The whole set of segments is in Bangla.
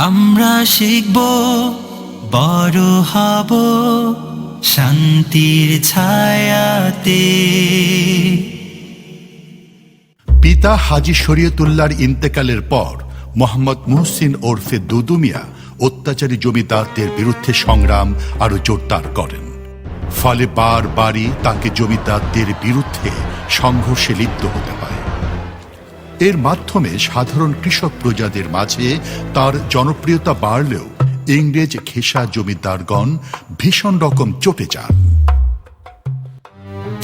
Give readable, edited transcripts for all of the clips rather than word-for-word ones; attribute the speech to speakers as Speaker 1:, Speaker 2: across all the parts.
Speaker 1: আমরা শিখব, বড় হব শান্তির ছায়াতে।
Speaker 2: পিতা হাজী শরীয়তুল্লাহর ইন্তেকালের পর মোহাম্মদ মুহসিন ওরফে দুদু মিয়া অত্যাচারী জমিদারদের বিরুদ্ধে সংগ্রাম আরো জোরদার করেন। ফলে বারবারই তাকে জমিদারদের বিরুদ্ধে সংঘর্ষে লিপ্ত হতে হয়। এর মাধ্যমে সাধারণ কৃষক প্রজাদের মাঝে তার জনপ্রিয়তা বাড়লেও ইংরেজ ঘেঁষা জমিদারগণ ভীষণ রকম চটে যান।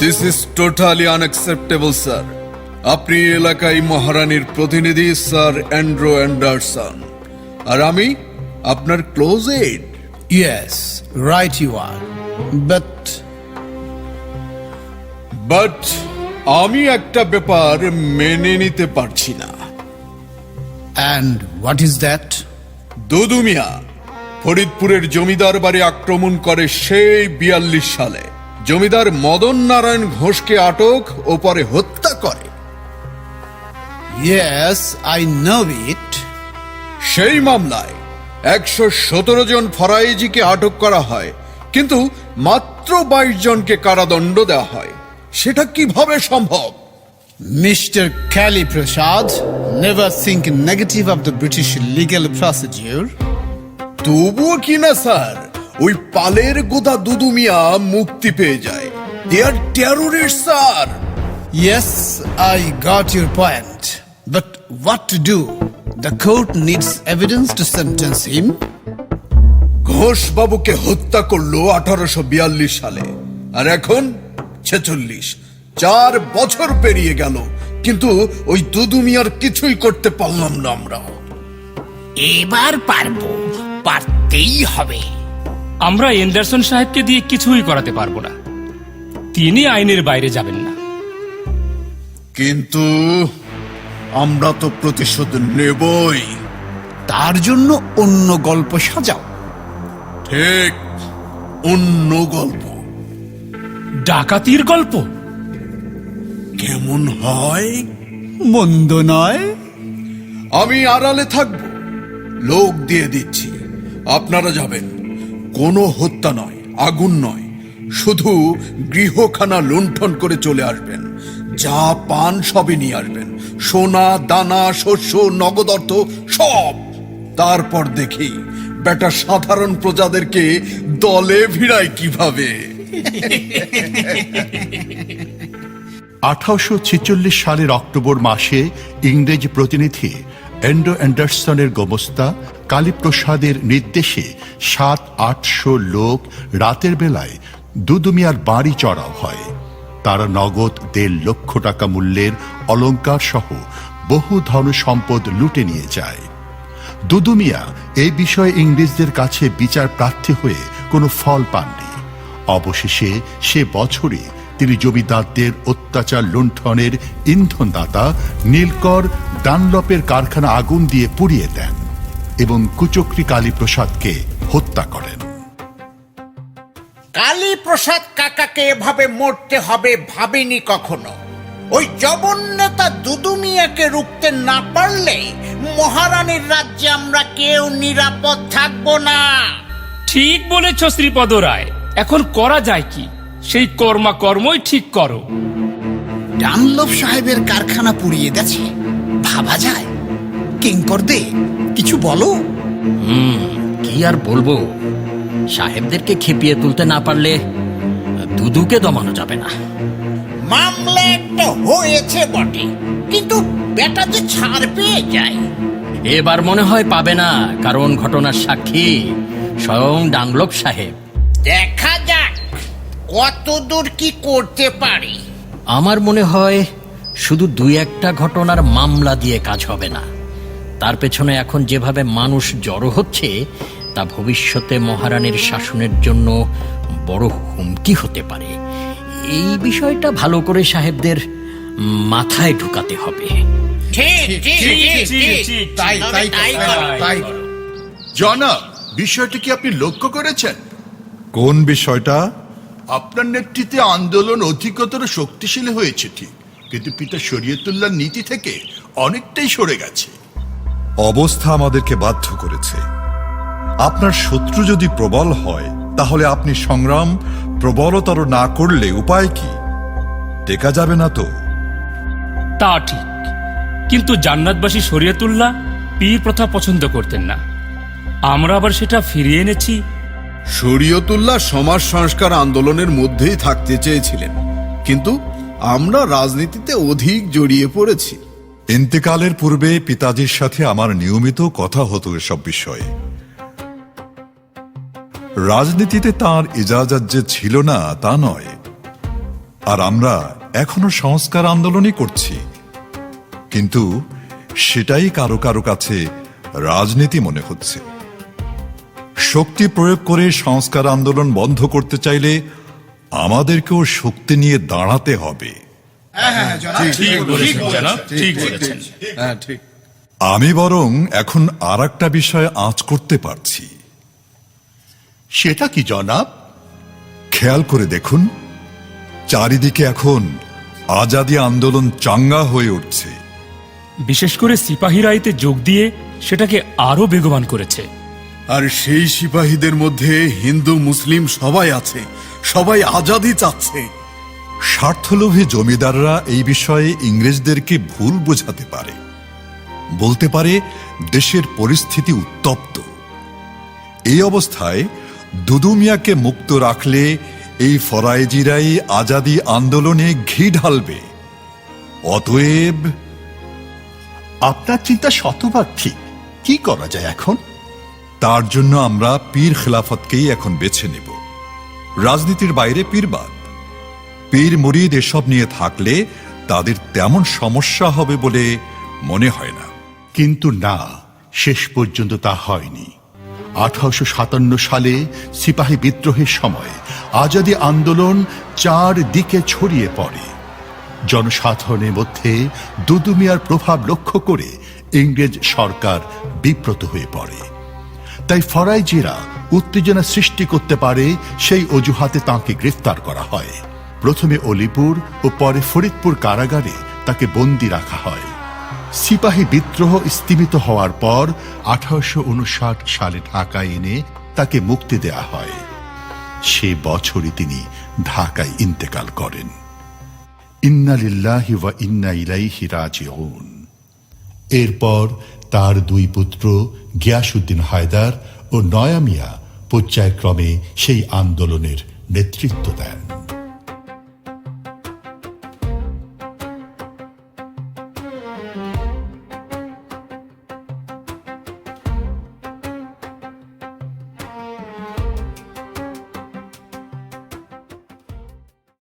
Speaker 3: This is totally unacceptable sir. আপনি এলাকায় মহারানীর প্রতিনিধি স্যার অ্যান্ড্রু অ্যান্ডারসন, আর আমি আপনার close aid.
Speaker 4: Yes, right you are.
Speaker 3: But আমি একটা ব্যাপার মেনে নিতে পারছি না।
Speaker 4: And what is that?
Speaker 3: দুদু মিয়া ফরিদপুরের জমিদার বাড়ি আক্রমণ করে সেই 42 সালে। জমিদার মদন নারায়ণ ঘোষকে আটক ও পরে হত্যা করে।
Speaker 4: Yes, I know it.
Speaker 3: সেই মামলায় 117 জন ফরাইজিকে আটক করা হয়, কিন্তু মাত্র 22 জনকে কারাদণ্ড দেওয়া হয়। সেটা কিভাবে সম্ভব?
Speaker 4: Mr. Kali Prasad, never think negative of the British legal procedure.
Speaker 3: তবুও কি না স্যার, ওই পালের গোদা দুদু মিয়া মুক্তি পেয়ে যায়। They are terrorist sir.
Speaker 4: Yes, I got your point. But what to do? The court needs evidence to sentence him.
Speaker 3: Ghosh বাবুকে হত্যা করলো 1842 সালে, আর এখন 46। 4 বছর পেরিয়ে গেল, কিন্তু ওই দুদু মিয়ার কিছুই করতে পারলাম না আমরা।
Speaker 5: এবার পারবো, পারতেই হবে।
Speaker 6: আমরা এন্ডারসন সাহেবকে দিয়ে কিছুই করাতে পারবো না, তিনি আইনের বাইরে যাবেন না।
Speaker 3: কিন্তু আমরা তো প্রতিশোধ নেবই।
Speaker 4: তার জন্য অন্য গল্প সাজাও।
Speaker 3: ঠিক, অন্য গল্প।
Speaker 6: ডাকাতির গল্প
Speaker 3: কেমন হয়?
Speaker 4: মন্দ নয়।
Speaker 3: আমি আড়ালে থাকবো, লোক দিয়ে দিচ্ছি, আপনারা যাবেন। কোনো হত্যা নয়, আগুন নয়, শুধু গৃহখানা লুণ্ঠন করে চলে আসবেন। যা পান সবই নিয়ে আসবেন, সোনা দানা শস্য নগদ অর্থ সব। তারপর দেখি বেটা সাধারণ প্রজাদেরকে দলে ভিড়ায় কিভাবে।
Speaker 2: 1846 সালের অক্টোবর মাসে ইংরেজ প্রতিনিধি অ্যান্ড্রু অ্যান্ডারসনের গোমস্তা কালীপ্রসাদের নির্দেশে 700-800 লোক রাতের বেলায় দুদু মিয়ার বাড়ি চড়াও হয়। তারা নগদ 1.5 লক্ষ টাকা মূল্যের অলংকার সহ বহু ধন সম্পদ লুটে নিয়ে যায়। দুদু মিয়া এই বিষয়ে ইংরেজদের কাছে বিচার প্রার্থী হয়ে কোনো ফল পাননি। অবশেষে সে বছরই তিনি জমিদারদের অত্যাচার লুণ্ঠনের ইন্ধনদাতা নীলকর ডানলপের কারখানা আগুন দিয়ে পুড়িয়ে দেন এবং কুচক্রী কালীপ্রসাদকে হত্যা করেন।
Speaker 5: কালীপ্রসাদ কাকাকে এভাবে মরতে হবে ভাবিনি কখনো। ওই জবন্নেতা দুদু মিয়াকে রুখতে না পারলে মহারানীর রাজ্যে আমরা কেউ নিরাপদ থাকবো না।
Speaker 6: ঠিক বলেছ শ্রীপদ রায়। এখন করা যায় কি? সেই কর্মই ঠিক করো।
Speaker 4: ডানলপ সাহেবের কারখানা পুড়িয়ে গেছে, ভাবা যায়। কিঙ্কর দে, কিছু বলো।
Speaker 7: কি আর বলবো, সাহেবদেরকে খেপিয়ে তুলতে না পারলে দুদুকে দমানো যাবে না।
Speaker 5: মামলা একটা হয়েছে বটে, কিন্তু বেটা যে ছাড় পেয়ে যায়।
Speaker 7: এবার মনে হয় পাবে না, কারণ ঘটনার সাক্ষী স্বয়ং ডানলপ সাহেব।
Speaker 5: দেখা যাক কত দূর কি করতে পারি।
Speaker 7: আমার মনে হয় শুধু 2-1টা ঘটনার মামলা দিয়ে কাজ হবে না। তার পেছনে এখন যেভাবে মানুষ জড়ো হচ্ছে, তা ভবিষ্যতে মহারানীর শাসনের জন্য বড় হুমকি হতে পারে। এই বিষয়টা ভালো করে সাহেবদের মাথায় ঢুকাতে হবে।
Speaker 2: জনাব, বিষয়টি কি আপনি লক্ষ্য করেছেন?
Speaker 8: কোন বিষয়টা?
Speaker 2: আপনার নেতৃত্বে আন্দোলন অধিকতর শক্তিশালী হয়েছে ঠিক, কিন্তু পিতা শরীয়তুল্লাহর নীতি থেকে অনেকটাই সরে গেছে।
Speaker 8: অবস্থা আমাদেরকে বাধ্য করেছে। আপনার শত্রু যদি প্রবল হয় তাহলে আপনি সংগ্রাম প্রবলতর না করলে উপায় কি? টেকা যাবে না তো।
Speaker 6: তা ঠিক, কিন্তু জান্নাতবাসী শরিয়তুল্লাহ পীর প্রথা পছন্দ করতেন না। আমরা আবার সেটা ফিরিয়ে এনেছি।
Speaker 3: শরীয়তুল্লাহ সমাজ সংস্কার আন্দোলনের মধ্যেই থাকতে চেয়েছিলেন, কিন্তু আমরা রাজনীতিতে অধিক জড়িয়ে পড়েছি।
Speaker 8: ইন্তেকালের পূর্বে পিতাজির সাথে আমার নিয়মিত কথা হতো এসব বিষয়ে। রাজনীতিতে তার ইজাজত যে ছিল না তা নয়, আর আমরা এখনো সংস্কার আন্দোলনই করছি, কিন্তু সেটাই কারো কারো কাছে রাজনীতি মনে হচ্ছে। শক্তি প্রয়োগ করে সংস্কার আন্দোলন বন্ধ করতে চাইলে আমাদেরকেও শক্তি নিয়ে দাঁড়াতে হবে। আমি বরং এখন আর একটা বিষয়ে আঁচ করতে পারছি।
Speaker 2: সেটা কি জনাব?
Speaker 8: খেয়াল করে দেখুন, চারিদিকে এখন আজাদি আন্দোলন চাঙ্গা হয়ে উঠছে।
Speaker 6: বিশেষ করে সিপাহীরা এতে যোগ দিয়ে সেটাকে আরো বেগবান করেছে।
Speaker 3: আর সেই সিপাহীদের মধ্যে হিন্দু মুসলিম সবাই আছে, সবাই আজাদি চাচ্ছে।
Speaker 8: স্বার্থলোভী জমিদাররা এই বিষয়ে ইংরেজদেরকে ভুল বোঝাতে পারে, বলতে পারে দেশের পরিস্থিতি উত্তপ্ত। এই অবস্থায় দুদু মিয়াকে মুক্ত রাখলে এই ফরায়েজিরাই আজাদি আন্দোলনে ঘি ঢালবে। অতএব
Speaker 2: আপনার চিন্তা শতভাগ ঠিক। কি করা যায় এখন?
Speaker 8: তার জন্য আমরা পীর খেলাফতকেই এখন বেছে নেব। রাজনীতির বাইরে পীরবাদ, পীর মুরিদ এসব নিয়ে থাকলে তাদের তেমন সমস্যা হবে বলে মনে হয় না।
Speaker 2: কিন্তু না, শেষ পর্যন্ত তা হয়নি। 1857 সালে সিপাহী বিদ্রোহের সময় আজাদি আন্দোলন চারদিকে ছড়িয়ে পড়ে। জনসাধারণের মধ্যে দুদু মিয়ার প্রভাব লক্ষ্য করে ইংরেজ সরকার বিব্রত হয়ে পড়ে। তাই ফরাইজিরা উত্তেজনা সৃষ্টি করতে পারে সেই অজুহাতে তাঁকে গ্রেফতার করা হয়। প্রথমে অলিপুর ও পরে ফরিদপুর কারাগারে তাকে বন্দী রাখা হয়। সিপাহী বিদ্রোহ স্তিমিত হওয়ার পর 1859 সালে ঢাকায় এনে তাকে মুক্তি দেয়া হয়। সে বছরই তিনি ঢাকায় ইন্তেকাল করেন। ইন্না লিল্লাহি ওয়া ইন্না ইলাইহি রাজিউন। এরপর তার দুই পুত্র গিয়াসউদ্দিন হায়দার ও নয়া মিয়া পর্যায়ক্রমে সেই আন্দোলনের নেতৃত্ব দেন।